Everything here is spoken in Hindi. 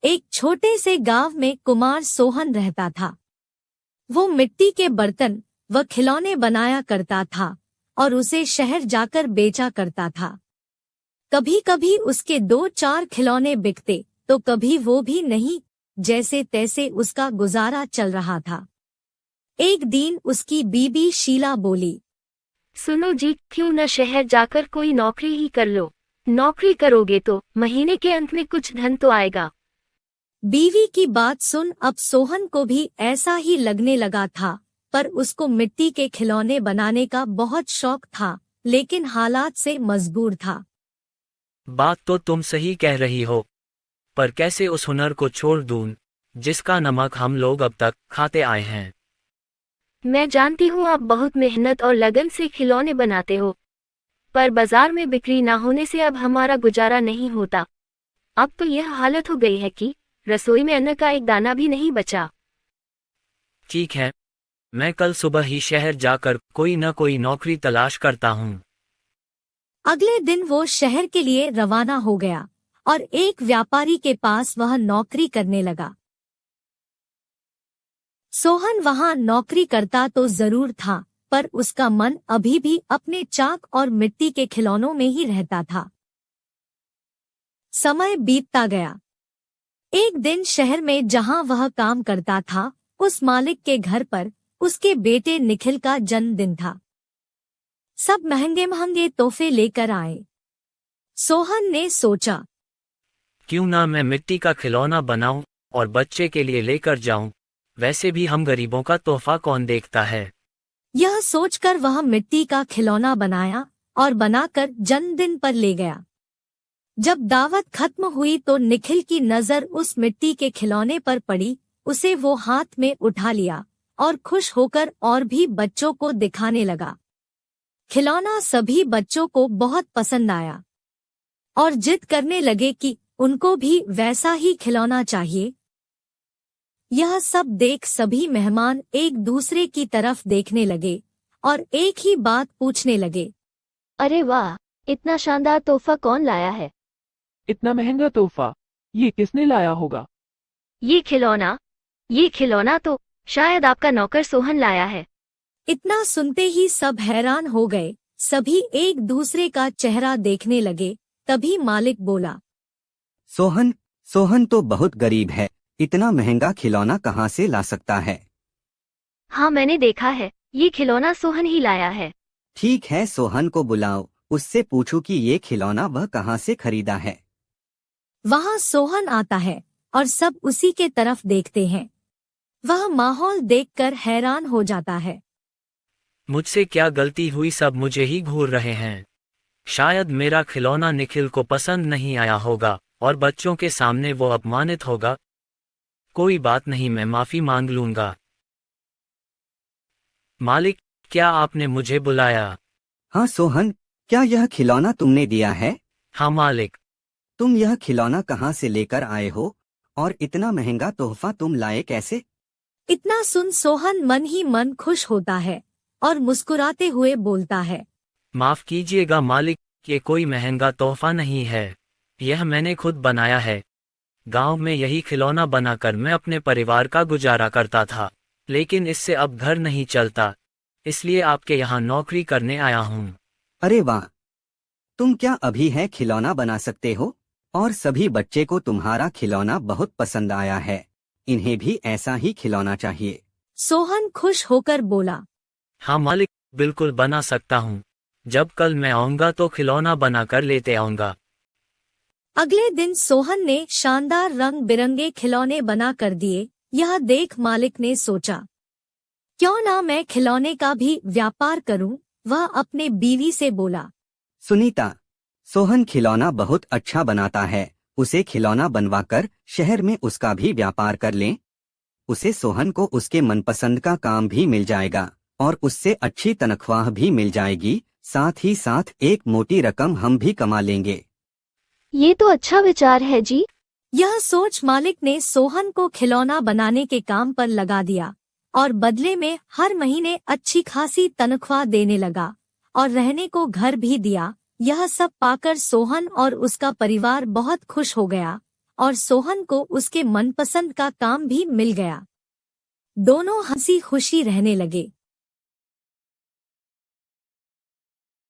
एक छोटे से गांव में कुमार सोहन रहता था। वो मिट्टी के बर्तन व खिलौने बनाया करता था और उसे शहर जाकर बेचा करता था। कभी कभी उसके 2-4 खिलौने बिकते तो कभी वो भी नहीं, जैसे तैसे उसका गुजारा चल रहा था। एक दिन उसकी बीबी शीला बोली, सुनो जी, क्यों न शहर जाकर कोई नौकरी ही कर लो। नौकरी करोगे तो महीने के अंत में कुछ धन तो आएगा। बीवी की बात सुन अब सोहन को भी ऐसा ही लगने लगा था, पर उसको मिट्टी के खिलौने बनाने का बहुत शौक था, लेकिन हालात से मजबूर था। बात तो तुम सही कह रही हो, पर कैसे उस हुनर को छोड़ दूं, जिसका नमक हम लोग अब तक खाते आए हैं। मैं जानती हूँ आप बहुत मेहनत और लगन से खिलौने बनाते हो, पर बाजार में बिक्री ना होने से अब हमारा गुजारा नहीं होता। अब तो यह हालत हो गई है कि रसोई में अन्न का एक दाना भी नहीं बचा। ठीक है, मैं कल सुबह ही शहर जाकर कोई न कोई नौकरी तलाश करता हूँ। अगले दिन वो शहर के लिए रवाना हो गया और एक व्यापारी के पास वह नौकरी करने लगा। सोहन वहां नौकरी करता तो जरूर था, पर उसका मन अभी भी अपने चाक और मिट्टी के खिलौनों में ही रहता था। समय बीतता गया। एक दिन शहर में जहां वह काम करता था, उस मालिक के घर पर उसके बेटे निखिल का जन्मदिन था। सब महंगे महंगे तोहफे लेकर आए। सोहन ने सोचा, क्यों ना मैं मिट्टी का खिलौना बनाऊं और बच्चे के लिए लेकर जाऊं, वैसे भी हम गरीबों का तोहफा कौन देखता है। यह सोचकर वह मिट्टी का खिलौना बनाया और बनाकर जन्मदिन पर ले गया। जब दावत खत्म हुई तो निखिल की नजर उस मिट्टी के खिलौने पर पड़ी। उसे वो हाथ में उठा लिया और खुश होकर और भी बच्चों को दिखाने लगा। खिलौना सभी बच्चों को बहुत पसंद आया और जिद करने लगे कि उनको भी वैसा ही खिलौना चाहिए। यह सब देख सभी मेहमान एक दूसरे की तरफ देखने लगे और एक ही बात पूछने लगे, अरे वाह, इतना शानदार तोहफा कौन लाया है? इतना महंगा तोहफा ये किसने लाया होगा? ये खिलौना तो शायद आपका नौकर सोहन लाया है। इतना सुनते ही सब हैरान हो गए। सभी एक दूसरे का चेहरा देखने लगे। तभी मालिक बोला, सोहन तो बहुत गरीब है, इतना महंगा खिलौना कहाँ से ला सकता है? हाँ, मैंने देखा है, ये खिलौना सोहन ही लाया है। ठीक है, सोहन को बुलाओ, उससे पूछो कि ये खिलौना वह कहाँ से खरीदा है। वहाँ सोहन आता है और सब उसी के तरफ देखते हैं। वह माहौल देखकर हैरान हो जाता है। मुझसे क्या गलती हुई, सब मुझे ही घूर रहे हैं। शायद मेरा खिलौना निखिल को पसंद नहीं आया होगा और बच्चों के सामने वो अपमानित होगा। कोई बात नहीं, मैं माफी मांग लूंगा। मालिक, क्या आपने मुझे बुलाया? हाँ सोहन, क्या यह खिलौना तुमने दिया है? हाँ मालिक। तुम यह खिलौना कहाँ से लेकर आए हो और इतना महंगा तोहफा तुम लाए कैसे? इतना सुन सोहन मन ही मन खुश होता है और मुस्कुराते हुए बोलता है, माफ कीजिएगा मालिक, ये कोई महंगा तोहफा नहीं है, यह मैंने खुद बनाया है। गांव में यही खिलौना बनाकर मैं अपने परिवार का गुजारा करता था, लेकिन इससे अब घर नहीं चलता, इसलिए आपके यहाँ नौकरी करने आया हूँ। अरे वाह, तुम क्या अभी है खिलौना बना सकते हो? और सभी बच्चे को तुम्हारा खिलौना बहुत पसंद आया है, इन्हें भी ऐसा ही खिलौना चाहिए। सोहन खुश होकर बोला, हाँ मालिक, बिल्कुल बना सकता हूँ। जब कल मैं आऊँगा तो खिलौना बनाकर लेते आऊँगा। अगले दिन सोहन ने शानदार रंग बिरंगे खिलौने बना कर दिए। यह देख मालिक ने सोचा, क्यों ना मैं खिलौने का भी व्यापार करूं। वह अपने बीवी से बोला, सुनीता, सोहन खिलौना बहुत अच्छा बनाता है, उसे खिलौना बनवाकर शहर में उसका भी व्यापार कर लें। उसे सोहन को उसके मनपसंद का काम भी मिल जाएगा और उससे अच्छी तनख्वाह भी मिल जाएगी, साथ ही साथ एक मोटी रकम हम भी कमा लेंगे। ये तो अच्छा विचार है जी। यह सोच मालिक ने सोहन को खिलौना बनाने के काम पर लगा दिया और बदले में हर महीने अच्छी खासी तनख्वाह देने लगा और रहने को घर भी दिया। यह सब पाकर सोहन और उसका परिवार बहुत खुश हो गया और सोहन को उसके मनपसंद का काम भी मिल गया। दोनों हंसी खुशी रहने लगे।